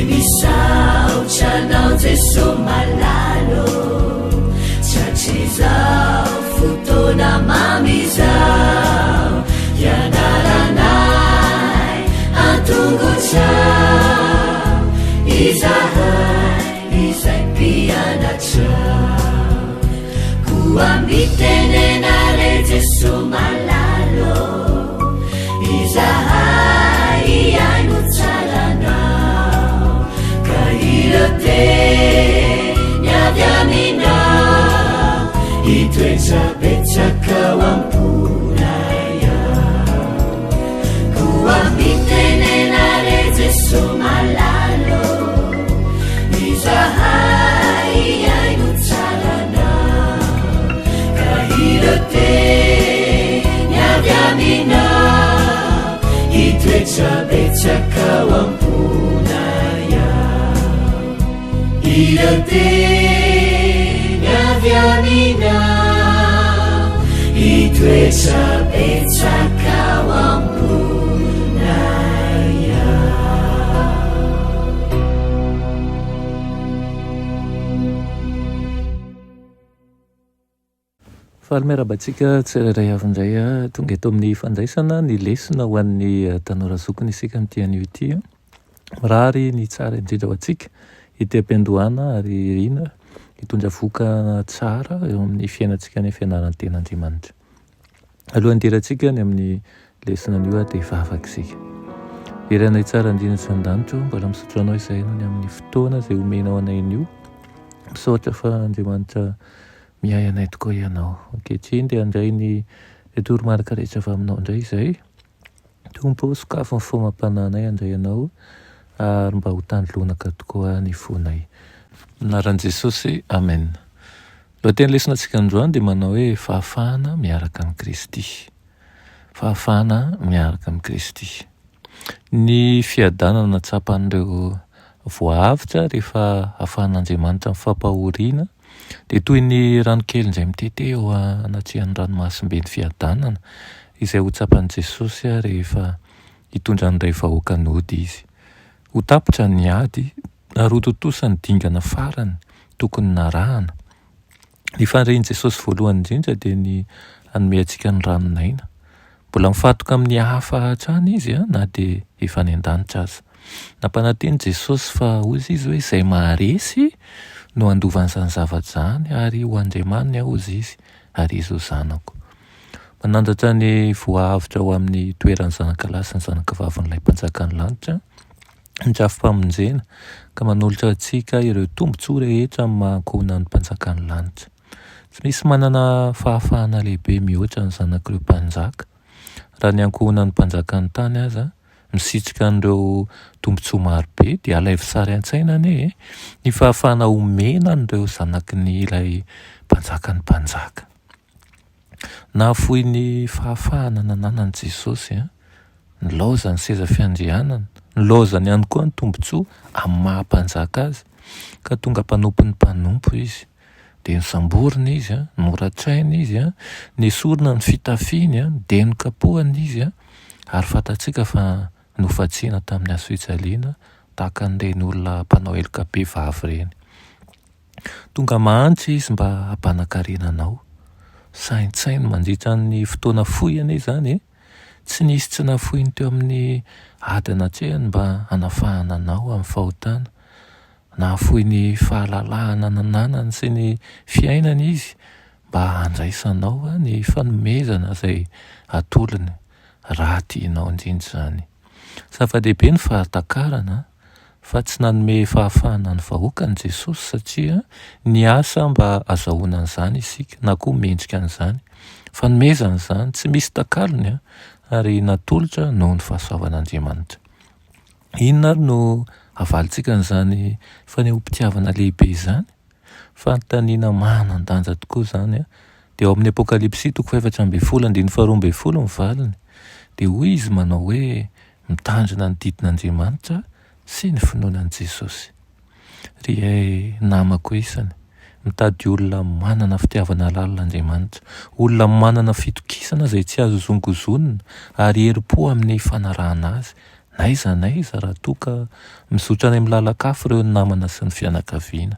misaotranao jeso malalo tratrizao fotona mamizao ianaranay antongotrao izahay izay mpianatrao koambitenenare jeso malalo izahay iaino tsaranao ka irote niavy aminao itoetrabetsakao amponaya koambitenenare jeso malalo izahay iaino tsaranao ka irote niavy aminao itoetrabetsakao amponaya irote niavy aminao itoetrabetsakao amponaya. Fahalmerabantsika tsirairay avindray tonga eto amin'ny fandraisana ny lesona ho an'ny tanora zokiny isika amin'ity ity mirary ny tsara indrindra ho antsika ity-ampiandohana ary irina hitondra voka tsara eo amin'ny fiainantsika ny fianarany ten'Andriamanitra. Alohan'ny hidirantsika ny amin'ny lesona an'io dia efa afaka isika. Iranay tsara indrindra sy an-danitro mbola misotro anao izay ny amin'ny fotoana izay omenao anay an'io. Misaotra fa Andriamanitra miay anay tokoa ianao. Ankehitriny dia andray ny toromarika rehetra avy aminao indray izay tompo sokafo ny fomam-pananay andray anao ary mba ho tandrolonaka tokoa ny fonay. Anaran'i Jesosy, amen. Lohateny lesona antsika androany dia manao hoe fahafahana miaraka amin'ny Kristy. Fahafahana miaraka amin'ny Kristy. Ny fiadanana tsapan'ireo voavitra rehefa ahafahan'Andriamanitra mifampahoriana dia toy ny ranokely izay mitete eo anatrihan'ny ranomasimbe ny fiadanana izay ho tsapan'i Jesosy rehefa hitondra an'iray vahoaka nody izy. Ho tapitra ny ady ary ho totosany dingana farany tokony narahana. Ny fandrehin'i Jesosy voalohany indrindra dia ny hanome antsika ny ranonaina. Mbola mifatoka amin'ny hafa hatrany izy na dia efa any an-danitra aza. Nampananteny Jesosy fa hozy izy hoe izay maharesy no andovan'izany zavatra zany ary ho Andriamaniny ahozy izy ary izy ho zanako. Manandratra ny voavitra ho amin'ny toeran'ny zanakalahy sy ny zanakavavin'ilay mpanjakan'ny lanitra ny drafi-pamonjena ka manolotra antsika ireo tombontsoa rehetra amin'ny mahankona ny mpanjakan'ny lanitra. Tsy misy manana fahafahana lehibe mihoatra ny zanak'ireo mpanjaka. Raha ny ankohona ny mpanjakan'ny tany aza misitrika an'ireo tombontsoa marobe dia alaivo sary an-tsaina anie ny fahafahana omena an'ireo zanaky ilay mpanjakan'ny mpanjaka. Nahafoy ny fahafahana nananan'i Jesosy ny laoza ny seza fiandrianana, ny laozany ihany koa ny tombontsoa amin'ny maha-mpanjaka azy ka tonga mpanompo ny mpanompo izy. Dia nosamborina izy, noratraina izy, nesorina ny fitafiany, dia nokapohana izy ary fantatsika fa nofatsiana tamin'ny hasoijaliana tahaka an'ireny olona mpanao eloka be vavy ireny. Tonga mahantra izy mba hampanankarena anao. Saintsainy mandritra ny fotoana foiany izany tsy nisy tsy nafoiny teo amin'ny adina hatrehany mba hanafahana anao amin'ny fahotana. Nahafoy ny fahalalahana nananany sy ny fiainana izy mba handraisanao ny fanomezana izay atolony raha tianao indrindra izany. Zava-dehibe ny fahatakarana fa tsy nanome fahafahana ny vahoakany Jesosy satria ny asa mba azahoana an'izany isika na koa mendrika an'izany. Fanomezana izany tsy misy takalony ary natolotra noho ny fahasoavan'Andriamanitra. Inona ary no avalitsika n'izany fanehoam-pitiavana lehibe izany? Fanontaniana manan-danja tokoa izany dia ao amin'ny Apokalipsy 4:12 ny valiny dia hoy izy manao hoe mitandrina ny didin'Andriamanitra sy ny finoanan'i Jesosy. Ry namako isany mitady olona manana fitiavana lalin'Andriamanitra, olona manana fitokisana izay tsy azo zongozonina ary herim-po amin'ny fanarahana azy naiza raha toka mizotra any amin'ny lalakafo ireo ny namana sy ny fianakaviana.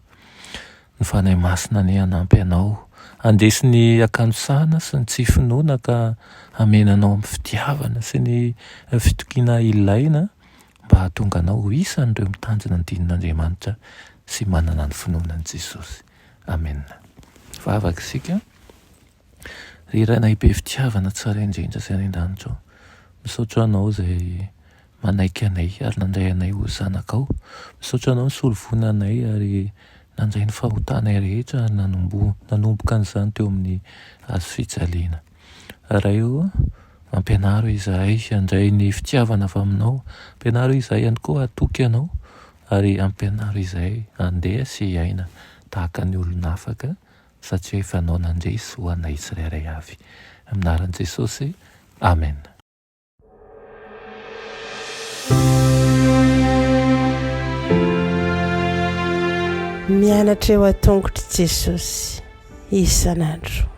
Ny fanahy masina ny hanampy anao, andesy ny akanjosahana sy ny tsy finoana ka amenanao amin'ny fitiavana sy ny fitokiana ilaina mba hahatonga anao ho isan'ireo mitanjona ny dinin'Andriamanitra sy manana ny finoanan'i Jesosy. Amen. Vavaka isika ry iray be fitiavana tsara indrindra sy any an-danitra ao, misaotra anao izay manaiky anay ary nandray anay ho zanakao. Misaotra anao nisolovoana anay ary nandray ny fahotanay rehetra ary nanomboka an'izany teo amin'ny hazo fijaliana. Raha eo ampianaro izahay handray ny fitiavana avy aminao, ampianaro izahay ihany koa hatoky anao ary ampianaro izahay handeha sy hiaina tahaka ny olona afaka satria efa anao nandresy ho anay tsirairay avy. Amin'ny anaran'i Jesosy, amen. Mianatra eo an-tongotry Jesosy isan'andro.